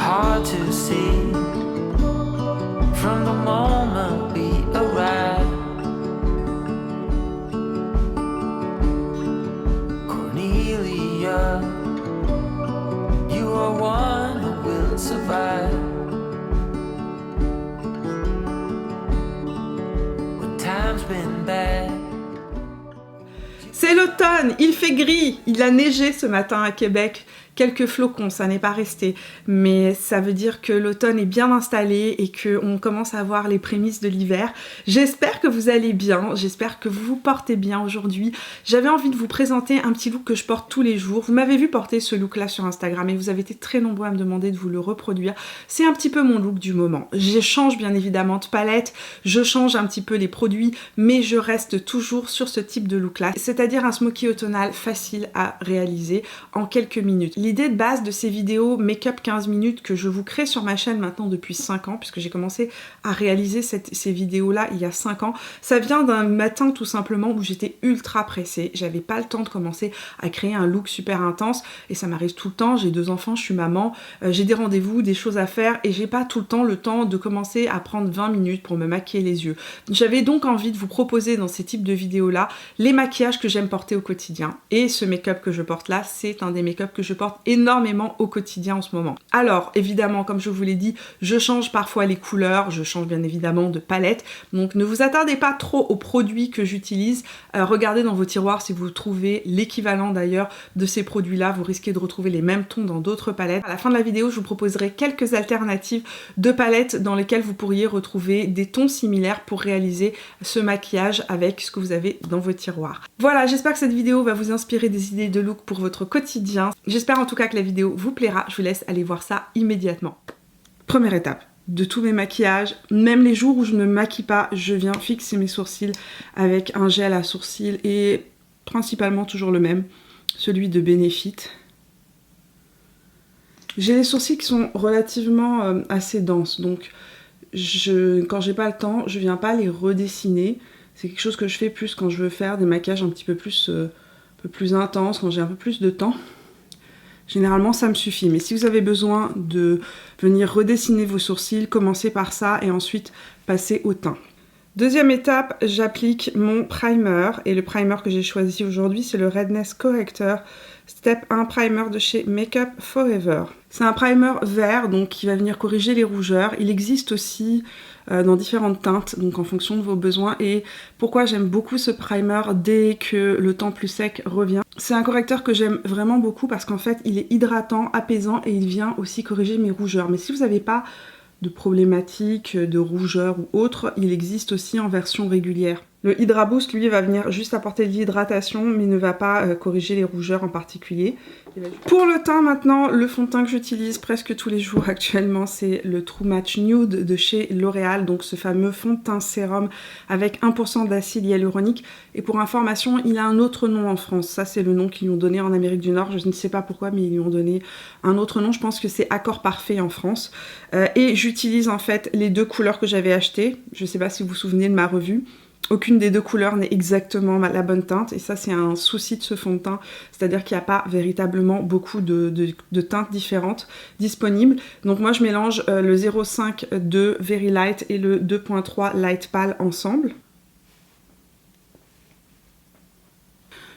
hard to see from the moment we arrive. Cornelia, you are one who will survive. When time's been bad. C'est l'automne, il fait gris, il a neigé ce matin à Québec. Quelques flocons, ça n'est pas resté, mais ça veut dire que l'automne est bien installé et qu'on commence à voir les prémices de l'hiver. J'espère que vous allez bien, j'espère que vous vous portez bien aujourd'hui. J'avais envie de vous présenter un petit look que je porte tous les jours. Vous m'avez vu porter ce look-là sur Instagram et vous avez été très nombreux à me demander de vous le reproduire. C'est un petit peu mon look du moment. Je change bien évidemment de palette, je change un petit peu les produits, mais je reste toujours sur ce type de look-là, c'est-à-dire un smoky automnal facile à réaliser en quelques minutes. L'idée de base de ces vidéos make-up 15 minutes que je vous crée sur ma chaîne maintenant depuis 5 ans, puisque j'ai commencé à réaliser ces vidéos-là il y a 5 ans, ça vient d'un matin tout simplement où j'étais ultra pressée, j'avais pas le temps de commencer à créer un look super intense, et ça m'arrive tout le temps, j'ai 2 enfants, je suis maman, j'ai des rendez-vous, des choses à faire, et j'ai pas tout le temps de commencer à prendre 20 minutes pour me maquiller les yeux. J'avais donc envie de vous proposer dans ces types de vidéos-là les maquillages que j'aime porter au quotidien, et ce make-up que je porte là, c'est un des make-up que je porte énormément au quotidien en ce moment. Alors évidemment, comme je vous l'ai dit, je change parfois les couleurs, je change bien évidemment de palette, donc ne vous attardez pas trop aux produits que j'utilise, regardez dans vos tiroirs si vous trouvez l'équivalent d'ailleurs de ces produits là, vous risquez de retrouver les mêmes tons dans d'autres palettes. À la fin de la vidéo, je vous proposerai quelques alternatives de palettes dans lesquelles vous pourriez retrouver des tons similaires pour réaliser ce maquillage avec ce que vous avez dans vos tiroirs. Voilà, j'espère que cette vidéo va vous inspirer des idées de look pour votre quotidien. J'espère en tout cas que la vidéo vous plaira, je vous laisse aller voir ça immédiatement. Première étape de tous mes maquillages, même les jours où je ne me maquille pas, je viens fixer mes sourcils avec un gel à sourcils et principalement toujours le même, celui de Benefit. J'ai les sourcils qui sont relativement assez denses, donc quand j'ai pas le temps, je viens pas les redessiner. C'est quelque chose que je fais plus quand je veux faire des maquillages un petit peu plus intenses, quand j'ai un peu plus de temps. Généralement, ça me suffit. Mais si vous avez besoin de venir redessiner vos sourcils, commencez par ça et ensuite passez au teint. Deuxième étape, j'applique mon primer. Et le primer que j'ai choisi aujourd'hui, c'est le Redness Corrector Step 1 Primer de chez Makeup Forever. C'est un primer vert, donc qui va venir corriger les rougeurs. Il existe aussi dans différentes teintes, donc en fonction de vos besoins. Et pourquoi j'aime beaucoup ce primer dès que le temps plus sec revient. C'est un correcteur que j'aime vraiment beaucoup parce qu'en fait, il est hydratant, apaisant et il vient aussi corriger mes rougeurs. Mais si vous n'avez pas de problématiques de rougeur ou autre, il existe aussi en version régulière. Le Hydra Boost, lui, va venir juste apporter de l'hydratation, mais ne va pas corriger les rougeurs en particulier. Pour le teint, maintenant, le fond de teint que j'utilise presque tous les jours actuellement, c'est le True Match Nude de chez L'Oréal, donc ce fameux fond de teint sérum avec 1% d'acide hyaluronique. Et pour information, il a un autre nom en France. Ça, c'est le nom qu'ils lui ont donné en Amérique du Nord. Je ne sais pas pourquoi, mais ils lui ont donné un autre nom. Je pense que c'est Accord Parfait en France. Et j'utilise en fait les 2 couleurs que j'avais achetées. Je ne sais pas si vous vous souvenez de ma revue. Aucune des 2 couleurs n'est exactement la bonne teinte et ça c'est un souci de ce fond de teint, c'est-à-dire qu'il n'y a pas véritablement beaucoup de teintes différentes disponibles. Donc moi je mélange le 0,5 de Very Light et le 2,3 Light Pale ensemble.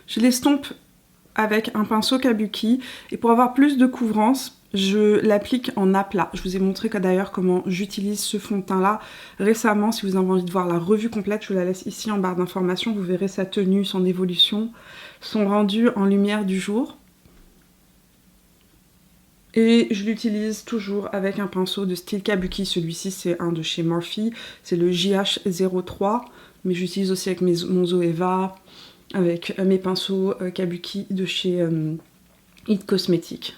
Je l'estompe avec un pinceau kabuki et pour avoir plus de couvrance, je l'applique en aplat. Je vous ai montré d'ailleurs comment j'utilise ce fond de teint là récemment. Si vous avez envie de voir la revue complète, je vous la laisse ici en barre d'informations. Vous verrez sa tenue, son évolution, son rendu en lumière du jour. Et je l'utilise toujours avec un pinceau de style kabuki. Celui-ci c'est un de chez Morphe, c'est le JH03. Mais j'utilise aussi avec mon Zoeva, avec mes pinceaux kabuki de chez It Cosmetics.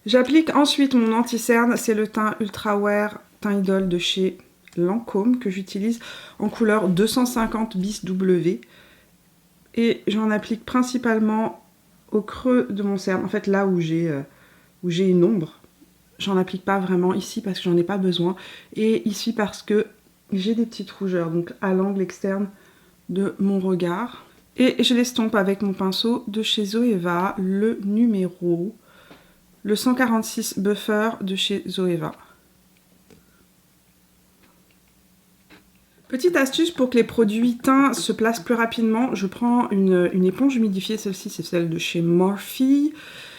J'applique ensuite mon anti-cerne, c'est le teint Ultra Wear Teint Idol de chez Lancôme que j'utilise en couleur 250 bis W. Et j'en applique principalement au creux de mon cerne, en fait là où j'ai une ombre. J'en applique pas vraiment ici parce que j'en ai pas besoin. Et ici parce que j'ai des petites rougeurs, donc à l'angle externe de mon regard. Et je l'estompe avec mon pinceau de chez Zoeva, le numéro le 146 Buffer de chez Zoeva. Petite astuce pour que les produits teints se placent plus rapidement, je prends une éponge humidifiée, celle-ci c'est celle de chez Morphe.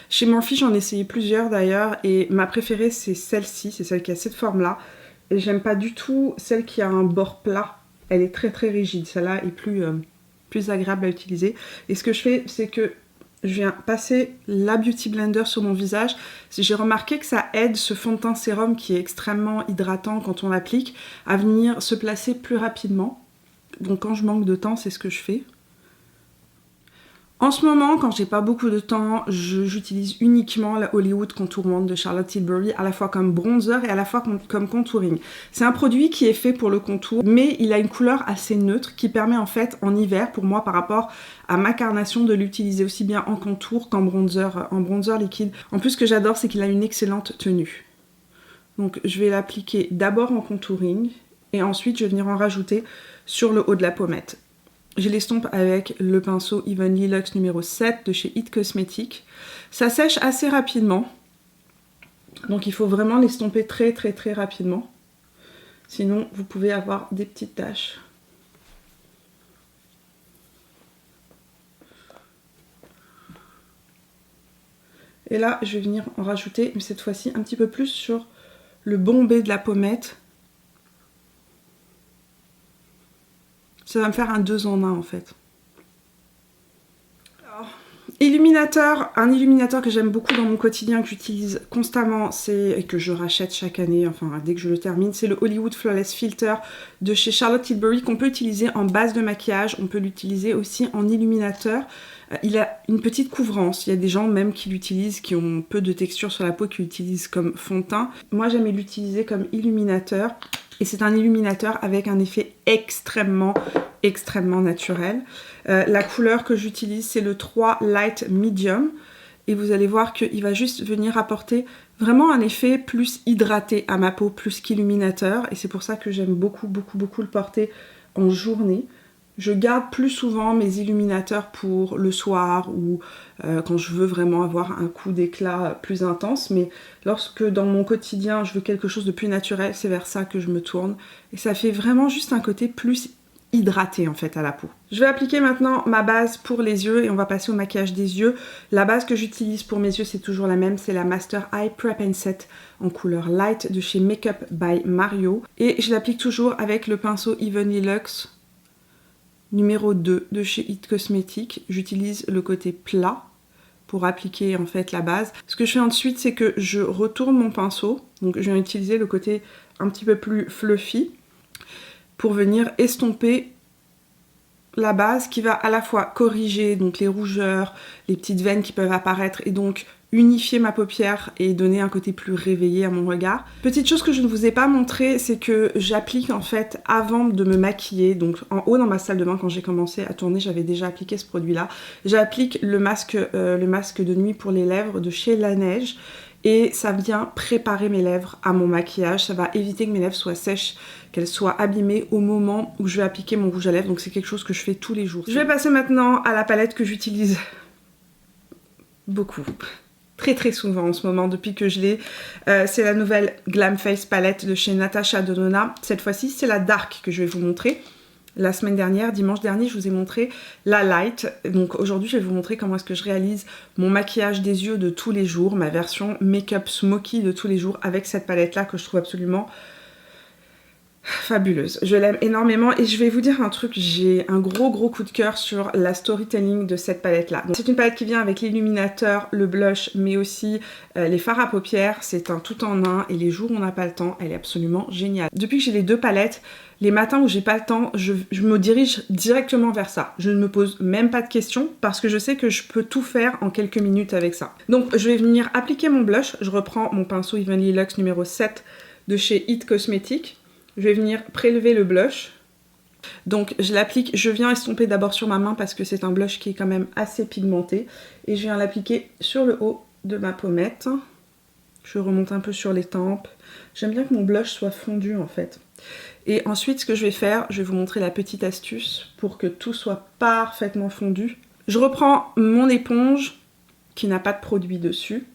Chez Morphe j'en ai essayé plusieurs d'ailleurs et ma préférée c'est celle-ci, c'est celle qui a cette forme-là. Et j'aime pas du tout celle qui a un bord plat, elle est très très rigide, celle-là est plus agréable à utiliser. Et ce que je fais c'est que je viens passer la Beauty Blender sur mon visage. J'ai remarqué que ça aide ce fond de teint sérum qui est extrêmement hydratant quand on l'applique à venir se placer plus rapidement. Donc quand je manque de temps, c'est ce que je fais. En ce moment, quand j'ai pas beaucoup de temps, j'utilise uniquement la Hollywood Contour Wand de Charlotte Tilbury, à la fois comme bronzer et à la fois comme contouring. C'est un produit qui est fait pour le contour, mais il a une couleur assez neutre qui permet en fait en hiver, pour moi par rapport à ma carnation, de l'utiliser aussi bien en contour qu'en bronzer liquide. En plus, ce que j'adore, c'est qu'il a une excellente tenue. Donc je vais l'appliquer d'abord en contouring et ensuite je vais venir en rajouter sur le haut de la pommette. Je l'estompe avec le pinceau Evenly Luxe numéro 7 de chez It Cosmetics. Ça sèche assez rapidement, donc il faut vraiment l'estomper très très très rapidement. Sinon, vous pouvez avoir des petites taches. Et là, je vais venir en rajouter, mais cette fois-ci un petit peu plus sur le bombé de la pommette. Ça va me faire un 2 en 1 en fait. Alors, illuminateur, un illuminateur que j'aime beaucoup dans mon quotidien, que j'utilise constamment, et que je rachète chaque année, enfin dès que je le termine, c'est le Hollywood Flawless Filter de chez Charlotte Tilbury qu'on peut utiliser en base de maquillage, on peut l'utiliser aussi en illuminateur. Il a une petite couvrance, il y a des gens même qui l'utilisent, qui ont peu de texture sur la peau, qui l'utilisent comme fond de teint. Moi j'aime l'utiliser comme illuminateur. Et c'est un illuminateur avec un effet extrêmement naturel. La couleur que j'utilise, c'est le 3 Light Medium. Et vous allez voir qu'il va juste venir apporter vraiment un effet plus hydraté à ma peau, plus qu'illuminateur. Et c'est pour ça que j'aime beaucoup le porter en journée. Je garde plus souvent mes illuminateurs pour le soir ou quand je veux vraiment avoir un coup d'éclat plus intense. Mais lorsque dans mon quotidien je veux quelque chose de plus naturel, c'est vers ça que je me tourne. Et ça fait vraiment juste un côté plus hydraté en fait à la peau. Je vais appliquer maintenant ma base pour les yeux et on va passer au maquillage des yeux. La base que j'utilise pour mes yeux c'est toujours la même, c'est la Master Eye Prep and Set en couleur light de chez Makeup by Mario. Et je l'applique toujours avec le pinceau Evenly Luxe numéro 2 de chez It Cosmetics. J'utilise le côté plat pour appliquer en fait la base. Ce que je fais ensuite, c'est que je retourne mon pinceau. Donc je viens utiliser le côté un petit peu plus fluffy pour venir estomper la base qui va à la fois corriger donc les rougeurs, les petites veines qui peuvent apparaître et donc unifier ma paupière et donner un côté plus réveillé à mon regard. Petite chose que je ne vous ai pas montré, c'est que j'applique en fait avant de me maquiller, donc en haut dans ma salle de bain quand j'ai commencé à tourner, j'avais déjà appliqué ce produit là. J'applique le masque de nuit pour les lèvres de chez Laneige et ça vient préparer mes lèvres à mon maquillage, ça va éviter que mes lèvres soient sèches, qu'elles soient abîmées au moment où je vais appliquer mon rouge à lèvres, donc c'est quelque chose que je fais tous les jours. Je vais passer maintenant à la palette que j'utilise beaucoup. Très souvent en ce moment depuis que je l'ai. C'est la nouvelle Glam Face palette de chez Natasha Denona. Cette fois-ci c'est la Dark que je vais vous montrer. La semaine dernière, dimanche dernier, je vous ai montré la Light. Donc aujourd'hui je vais vous montrer comment est-ce que je réalise mon maquillage des yeux de tous les jours, ma version Make-up Smoky de tous les jours avec cette palette là que je trouve absolument fabuleuse. Je l'aime énormément et je vais vous dire un truc, j'ai un gros coup de cœur sur la storytelling de cette palette là. C'est une palette qui vient avec l'illuminateur, le blush mais aussi les fards à paupières, c'est un tout en un et les jours où on n'a pas le temps, elle est absolument géniale. Depuis que j'ai les deux palettes, les matins où j'ai pas le temps, je me dirige directement vers ça. Je ne me pose même pas de questions parce que je sais que je peux tout faire en quelques minutes avec ça. Donc je vais venir appliquer mon blush, je reprends mon pinceau Evenly Luxe numéro 7 de chez It Cosmetics. Je vais venir prélever le blush. Donc je l'applique, je viens estomper d'abord sur ma main parce que c'est un blush qui est quand même assez pigmenté. Et je viens l'appliquer sur le haut de ma pommette. Je remonte un peu sur les tempes. J'aime bien que mon blush soit fondu en fait. Et ensuite ce que je vais faire, je vais vous montrer la petite astuce pour que tout soit parfaitement fondu. Je reprends mon éponge qui n'a pas de produit dessus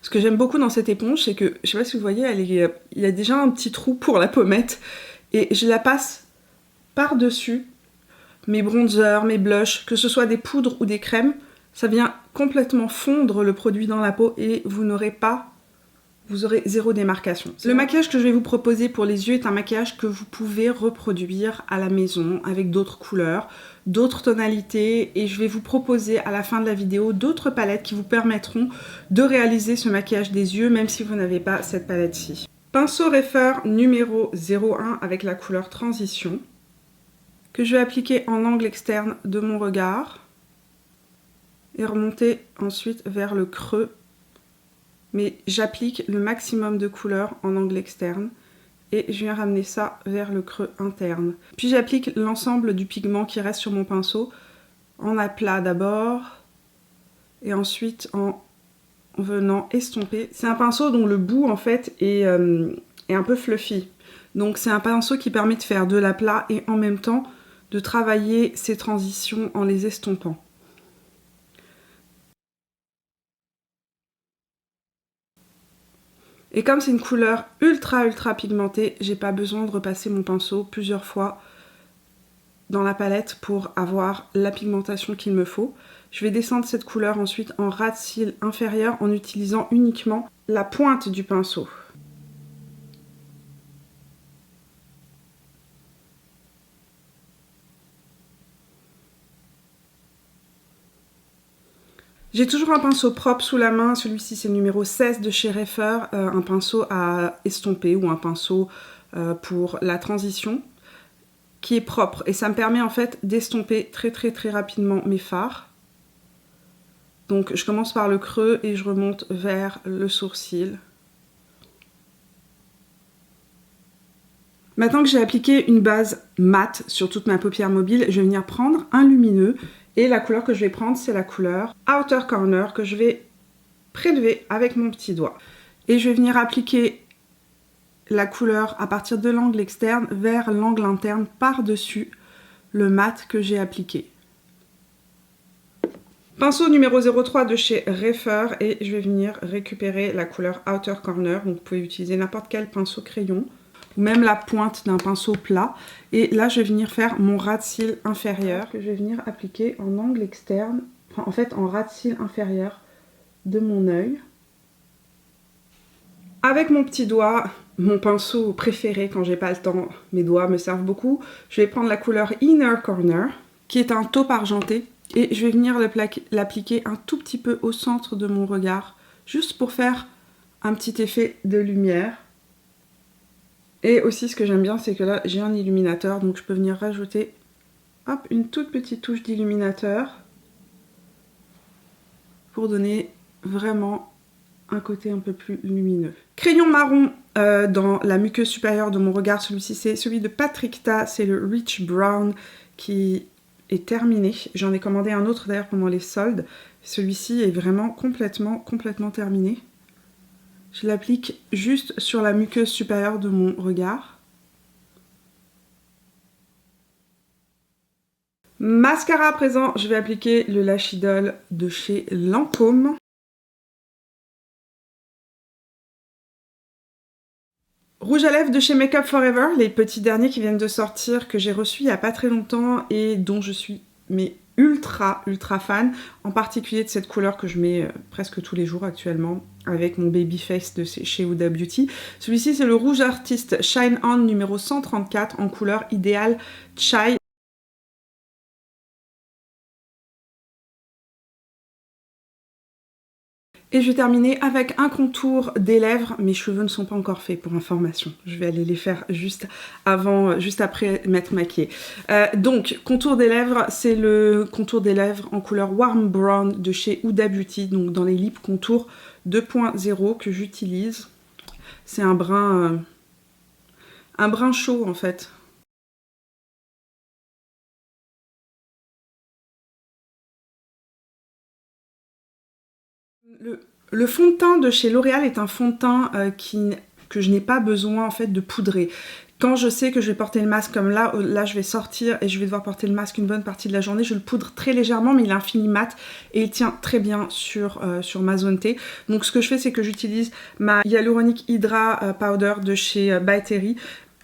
Ce que j'aime beaucoup dans cette éponge, c'est que, je sais pas si vous voyez, il y a déjà un petit trou pour la pommette. Et je la passe par-dessus mes bronzers, mes blushs, que ce soit des poudres ou des crèmes. Ça vient complètement fondre le produit dans la peau et vous aurez zéro démarcation. Le maquillage que je vais vous proposer pour les yeux est un maquillage que vous pouvez reproduire à la maison avec d'autres couleurs, d'autres tonalités, et je vais vous proposer à la fin de la vidéo d'autres palettes qui vous permettront de réaliser ce maquillage des yeux même si vous n'avez pas cette palette-ci. Pinceau Reifer numéro 01 avec la couleur Transition que je vais appliquer en angle externe de mon regard et remonter ensuite vers le creux. Mais j'applique le maximum de couleur en angle externe et je viens ramener ça vers le creux interne. Puis j'applique l'ensemble du pigment qui reste sur mon pinceau en aplat d'abord et ensuite en venant estomper. C'est un pinceau dont le bout en fait est un peu fluffy. Donc c'est un pinceau qui permet de faire de l'aplat et en même temps de travailler ces transitions en les estompant. Et comme c'est une couleur ultra pigmentée, j'ai pas besoin de repasser mon pinceau plusieurs fois dans la palette pour avoir la pigmentation qu'il me faut. Je vais descendre cette couleur ensuite en ras de cils inférieur en utilisant uniquement la pointe du pinceau. J'ai toujours un pinceau propre sous la main, celui-ci c'est le numéro 16 de chez Reifer, un pinceau à estomper ou un pinceau pour la transition qui est propre et ça me permet en fait d'estomper très rapidement mes fards. Donc je commence par le creux et je remonte vers le sourcil. Maintenant que j'ai appliqué une base mate sur toute ma paupière mobile, je vais venir prendre un lumineux. Et la couleur que je vais prendre, c'est la couleur Outer Corner que je vais prélever avec mon petit doigt. Et je vais venir appliquer la couleur à partir de l'angle externe vers l'angle interne par-dessus le mat que j'ai appliqué. Pinceau numéro 03 de chez Reifer et je vais venir récupérer la couleur Outer Corner. Donc vous pouvez utiliser n'importe quel pinceau crayon ou même la pointe d'un pinceau plat. Et là, je vais venir faire mon ras de cils inférieur que je vais venir appliquer en angle externe, enfin, en fait en ras de cils inférieur de mon œil. Avec mon petit doigt, mon pinceau préféré quand j'ai pas le temps, mes doigts me servent beaucoup, je vais prendre la couleur Inner Corner, qui est un taupe argenté, et je vais venir l'appliquer un tout petit peu au centre de mon regard, juste pour faire un petit effet de lumière. Et aussi ce que j'aime bien c'est que là j'ai un illuminateur donc je peux venir rajouter hop, une toute petite touche d'illuminateur pour donner vraiment un côté un peu plus lumineux. Crayon marron dans la muqueuse supérieure de mon regard, celui-ci c'est celui de Patrick Ta, c'est le Rich Brown qui est terminé. J'en ai commandé un autre d'ailleurs pendant les soldes. Celui-ci est vraiment complètement terminé. Je l'applique juste sur la muqueuse supérieure de mon regard. Mascara à présent, je vais appliquer le Lash Idol de chez Lancôme. Rouge à lèvres de chez Make Up Forever, les petits derniers qui viennent de sortir, que j'ai reçus il n'y a pas très longtemps et dont je suis ultra fan, en particulier de cette couleur que je mets presque tous les jours actuellement avec mon Babyface de chez Huda Beauty. Celui-ci c'est le Rouge Artiste Shine On numéro 134 en couleur idéale Chai. Et je vais terminer avec un contour des lèvres. Mes cheveux ne sont pas encore faits pour information. Je vais aller les faire juste après m'être maquillée. Donc, contour des lèvres, c'est le contour des lèvres en couleur Warm Brown de chez Huda Beauty. Donc dans les Lip Contour 2.0 que j'utilise. C'est un brun chaud en fait. Le fond de teint de chez L'Oréal est un fond de teint que je n'ai pas besoin en fait de poudrer, Quand je sais que je vais porter le masque comme là je vais sortir et je vais devoir porter le masque une bonne partie de la journée, je le poudre très légèrement, mais il est infini mat et il tient très bien sur ma zone T. Donc ce que je fais, c'est que j'utilise ma Hyaluronic Hydra Powder de chez By Terry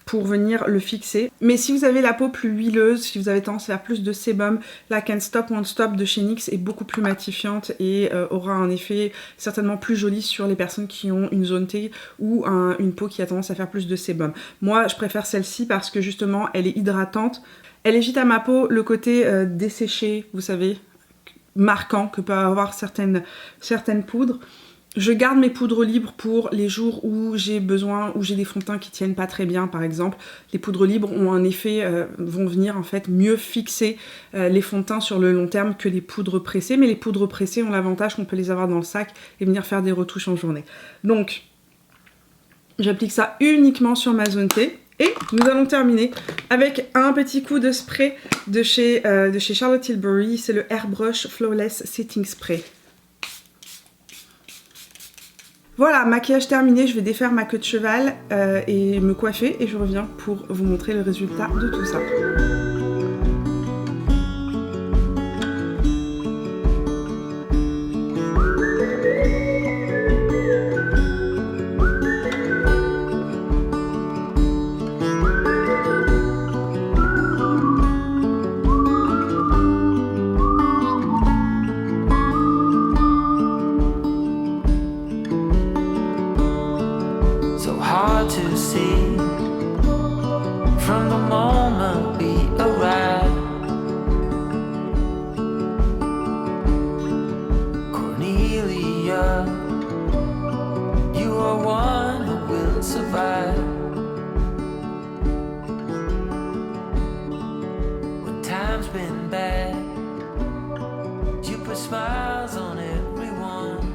pour venir le fixer. Mais si vous avez la peau plus huileuse, si vous avez tendance à faire plus de sébum, la Can't Stop Won't Stop de chez NYX est beaucoup plus matifiante et aura un effet certainement plus joli sur les personnes qui ont une zone T ou une peau qui a tendance à faire plus de sébum. Moi, je préfère celle-ci parce que justement, elle est hydratante. Elle évite à ma peau le côté desséché, vous savez, marquant que peuvent avoir certaines poudres. Je garde mes poudres libres pour les jours où j'ai besoin, où j'ai des fonds de teint qui tiennent pas très bien par exemple. Les poudres libres ont un effet, vont venir en fait mieux fixer les fonds de teint sur le long terme que les poudres pressées. Mais les poudres pressées ont l'avantage qu'on peut les avoir dans le sac et venir faire des retouches en journée. Donc, j'applique ça uniquement sur ma zone T. Et nous allons terminer avec un petit coup de spray de chez Charlotte Tilbury. C'est le Airbrush Flawless Setting Spray. Voilà, maquillage terminé, je vais défaire ma queue de cheval et me coiffer et je reviens pour vous montrer le résultat de tout ça. To see from the moment we arrived. Cornelia, you are one who will survive. When time's been bad, you put smiles on everyone.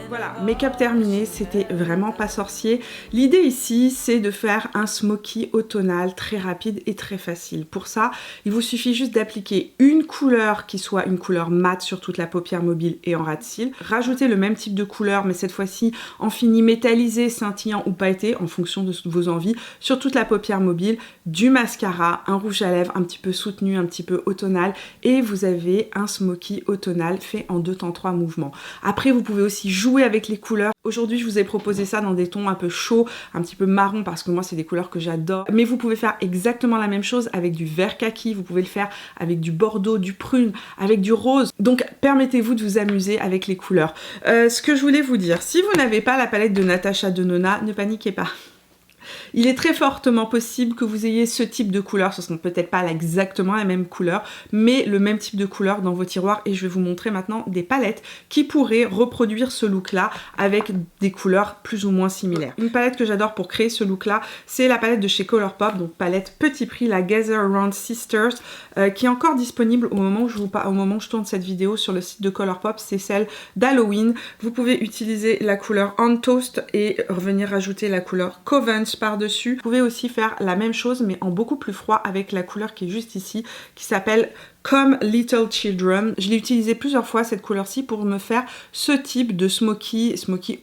Voilà, make-up terminé, c'était vraiment pas sorcier. L'idée ici, c'est de faire un smoky automnal très rapide et très facile. Pour ça, il vous suffit juste d'appliquer une couleur qui soit une couleur mate sur toute la paupière mobile et en ras de cils. Rajouter le même type de couleur, mais cette fois-ci en fini métallisé, scintillant ou pailleté, en fonction de vos envies, sur toute la paupière mobile, du mascara, un rouge à lèvres un petit peu soutenu, un petit peu automnal, et vous avez un smoky automnal fait en 2 temps 3 mouvements. Après, vous pouvez aussi jouer avec les couleurs. Aujourd'hui, je vous ai proposé ça dans des tons un peu chauds, un petit peu marron, parce que moi, c'est des couleurs que j'adore. Mais vous pouvez faire exactement la même chose avec du vert kaki, vous pouvez le faire avec du bordeaux, du prune, avec du rose. Donc, permettez-vous de vous amuser avec les couleurs. Ce que je voulais vous dire, si vous n'avez pas la palette de Natasha Denona, ne paniquez pas. Il est très fortement possible que vous ayez ce type de couleur, ce ne sont peut-être pas exactement la même couleur, mais le même type de couleur dans vos tiroirs, et je vais vous montrer maintenant des palettes qui pourraient reproduire ce look-là avec des couleurs plus ou moins similaires. Une palette que j'adore pour créer ce look-là, c'est la palette de chez Colourpop, donc palette petit prix, la Gather Around Sisters, qui est encore disponible au moment où je tourne cette vidéo sur le site de Colourpop, c'est celle d'Halloween. Vous pouvez utiliser la couleur On Toast et revenir rajouter la couleur Covent par-dessus. Vous pouvez aussi faire la même chose mais en beaucoup plus froid avec la couleur qui est juste ici, qui s'appelle Come Little Children. Je l'ai utilisé plusieurs fois cette couleur-ci pour me faire ce type de smoky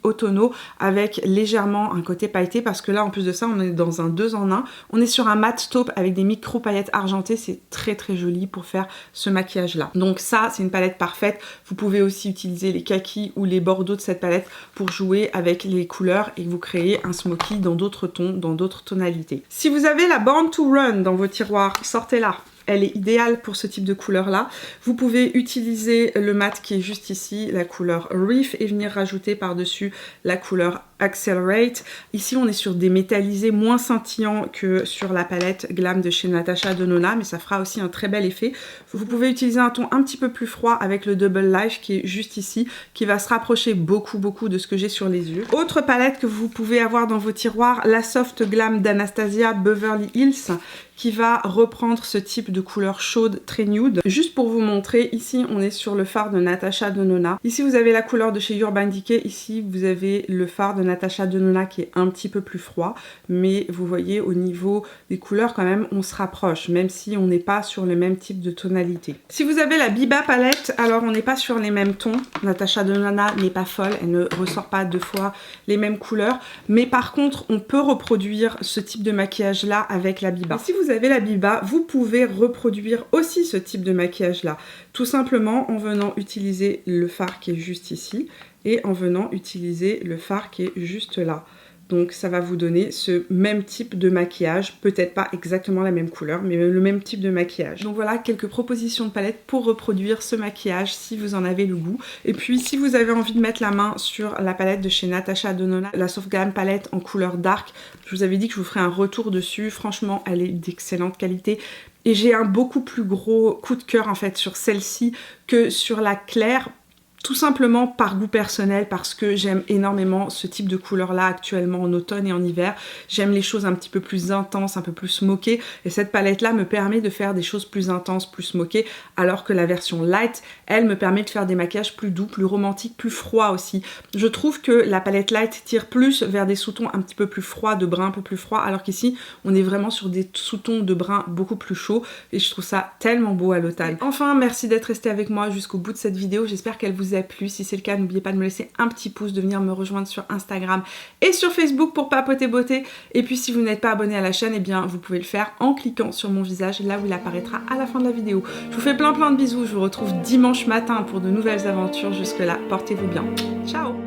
automnaux avec légèrement un côté pailleté, parce que là en plus de ça on est dans un 2 en 1. On est sur un matte taupe avec des micro paillettes argentées, c'est très très joli pour faire ce maquillage là. Donc ça c'est une palette parfaite. Vous pouvez aussi utiliser les kakis ou les bordeaux de cette palette pour jouer avec les couleurs et vous créer un smoky dans d'autres tons, dans d'autres tonalités. Si vous avez la Born to Run dans vos tiroirs, sortez-la. Elle est idéale pour ce type de couleur là. Vous pouvez utiliser le mat qui est juste ici, la couleur Reef, et venir rajouter par-dessus la couleur Accelerate. Ici on est sur des métallisés moins scintillants que sur la palette Glam de chez Natasha Denona, mais ça fera aussi un très bel effet. Vous pouvez utiliser un ton un petit peu plus froid avec le Double Life qui est juste ici, qui va se rapprocher beaucoup de ce que j'ai sur les yeux. Autre palette que vous pouvez avoir dans vos tiroirs, la Soft Glam d'Anastasia Beverly Hills, qui va reprendre ce type de couleur chaude très nude. Juste pour vous montrer, ici on est sur le fard de Natasha Denona. Ici vous avez la couleur de chez Urban Decay, ici vous avez le fard de Natasha Denona qui est un petit peu plus froid, mais vous voyez au niveau des couleurs quand même on se rapproche, même si on n'est pas sur le même type de tonalité. Si vous avez la Biba palette, alors on n'est pas sur les mêmes tons. Natasha Denona n'est pas folle, elle ne ressort pas 2 fois les mêmes couleurs, mais par contre on peut reproduire ce type de maquillage là avec la Biba. Et si vous avez la Biba, vous pouvez reproduire aussi ce type de maquillage là, tout simplement en venant utiliser le fard qui est juste ici et en venant utiliser le fard qui est juste là. Donc ça va vous donner ce même type de maquillage, peut-être pas exactement la même couleur, mais le même type de maquillage. Donc voilà quelques propositions de palettes pour reproduire ce maquillage si vous en avez le goût. Et puis si vous avez envie de mettre la main sur la palette de chez Natasha Denona, la Soft Glam palette en couleur dark, je vous avais dit que je vous ferai un retour dessus, franchement elle est d'excellente qualité. Et j'ai un beaucoup plus gros coup de cœur en fait sur celle-ci que sur la claire. Tout simplement par goût personnel, parce que j'aime énormément ce type de couleur là actuellement en automne et en hiver. J'aime les choses un petit peu plus intenses, un peu plus smokées, et cette palette là me permet de faire des choses plus intenses, plus smokées, alors que la version light, elle me permet de faire des maquillages plus doux, plus romantiques, plus froids aussi. Je trouve que la palette light tire plus vers des sous-tons un petit peu plus froids, de brun un peu plus froid, alors qu'ici on est vraiment sur des sous-tons de brun beaucoup plus chauds, et je trouve ça tellement beau à l'automne. Enfin, merci d'être resté avec moi jusqu'au bout de cette vidéo, j'espère qu'elle vous a plu. Si c'est le cas, n'oubliez pas de me laisser un petit pouce, de venir me rejoindre sur Instagram et sur Facebook pour papoter beauté. Et puis si vous n'êtes pas abonné à la chaîne, eh bien vous pouvez le faire en cliquant sur mon visage, là où il apparaîtra à la fin de la vidéo. Je vous fais plein de bisous, je vous retrouve dimanche matin pour de nouvelles aventures. Jusque là, portez-vous bien. Ciao!